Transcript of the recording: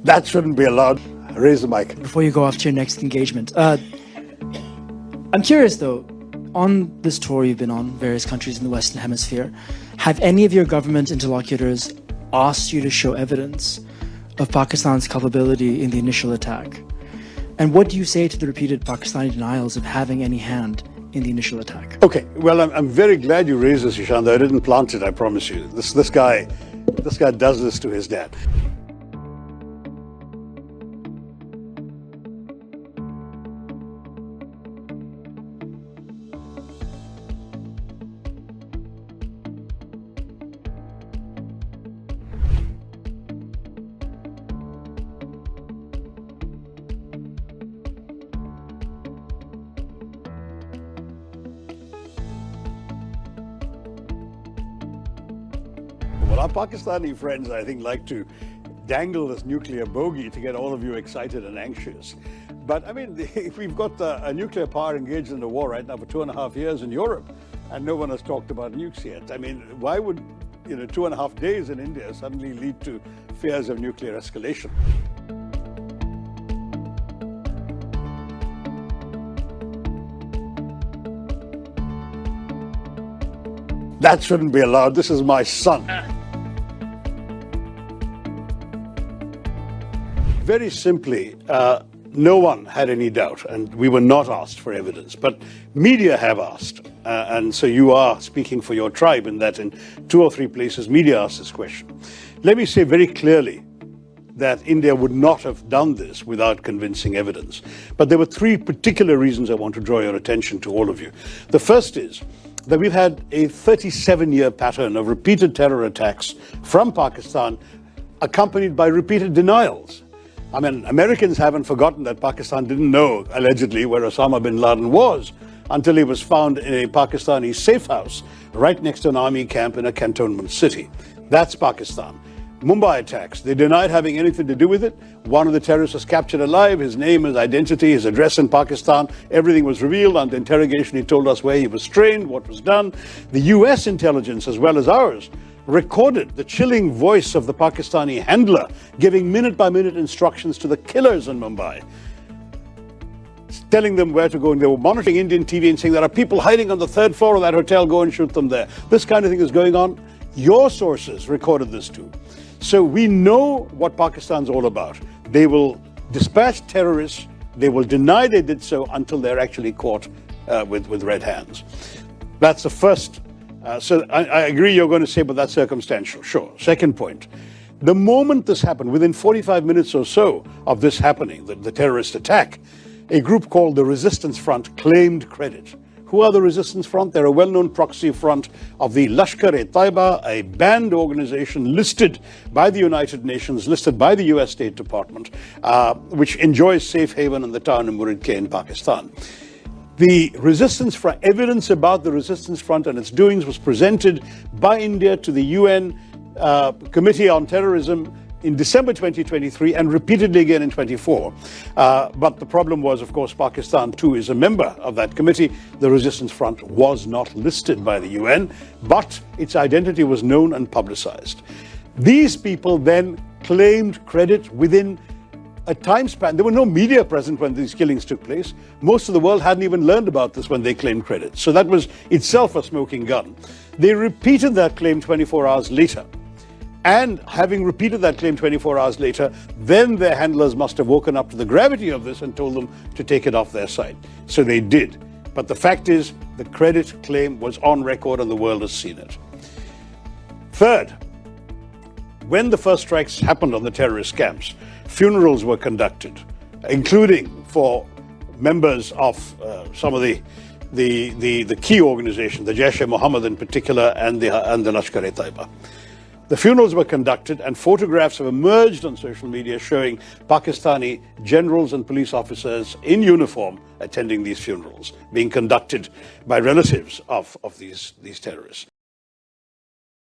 That shouldn't be allowed. Raise the mic. Before you go off to your next engagement, I'm curious though, on this tour you've been on, various countries in the Western Hemisphere, have any of your government interlocutors asked you to show evidence of Pakistan's culpability in the initial attack? And what do you say to the repeated Pakistani denials of having any hand in the initial attack? Okay, well, I'm very glad you raised this, Ishaan. I didn't plant it, I promise you. This guy does this to his dad. Well, our Pakistani friends, I think, like to dangle this nuclear bogey to get all of you excited and anxious. But I mean, we've got a nuclear power engaged in a war right now for 2.5 years in Europe, and no one has talked about nukes yet. I mean, why would 2.5 days in India suddenly lead to fears of nuclear escalation? That shouldn't be allowed. This is my son. Very simply, no one had any doubt, and we were not asked for evidence, but media have asked. And so you are speaking for your tribe in that in 2 or 3 places, media asked this question. Let me say very clearly that India would not have done this without convincing evidence. But there were 3 particular reasons I want to draw your attention to, all of you. The first is that we've had a 37-year pattern of repeated terror attacks from Pakistan, accompanied by repeated denials. I mean, Americans haven't forgotten that Pakistan didn't know, allegedly, where Osama bin Laden was until he was found in a Pakistani safe house right next to an army camp in a cantonment city. That's Pakistan. Mumbai attacks, they denied having anything to do with it. One of the terrorists was captured alive, his name, his identity, his address in Pakistan, everything was revealed. Under interrogation, he told us where he was trained, what was done. The US intelligence, as well as ours, recorded the chilling voice of the Pakistani handler giving minute-by-minute instructions to the killers in Mumbai, telling them where to go, and they were monitoring Indian TV and saying there are people hiding on the 3rd floor of that hotel, go and shoot them there. This kind of thing is going on. Your sources recorded this too. So we know what Pakistan's all about. They will dispatch terrorists, they will deny they did so until they're actually caught with red hands. That's the first. So I agree you're going to say, but that's circumstantial. Sure. Second point, the moment this happened, within 45 minutes or so of this happening, the terrorist attack, a group called the Resistance Front claimed credit. Who are the Resistance Front? They're a well-known proxy front of the Lashkar-e-Taiba, a banned organization listed by the United Nations, listed by the US State Department, which enjoys safe haven in the town of Muridke in Pakistan. The Resistance Front, evidence about the Resistance Front and its doings was presented by India to the UN Committee on Terrorism in December 2023 and repeatedly again in 24. But the problem was, of course, Pakistan too is a member of that committee. The Resistance Front was not listed by the UN, but its identity was known and publicized. These people then claimed credit within a time span. There were no media present when these killings took place. Most of the world hadn't even learned about this when they claimed credit. So that was itself a smoking gun. They repeated that claim 24 hours later. And having repeated that claim 24 hours later, then their handlers must have woken up to the gravity of this and told them to take it off their side. So they did. But the fact is, the credit claim was on record and the world has seen it. Third, when the first strikes happened on the terrorist camps, funerals were conducted, including for members of some of the key organizations, the Jaish-e-Mohammed in particular, and the Lashkar-e-Taiba. The funerals were conducted, and photographs have emerged on social media showing Pakistani generals and police officers in uniform attending these funerals, being conducted by relatives of these terrorists.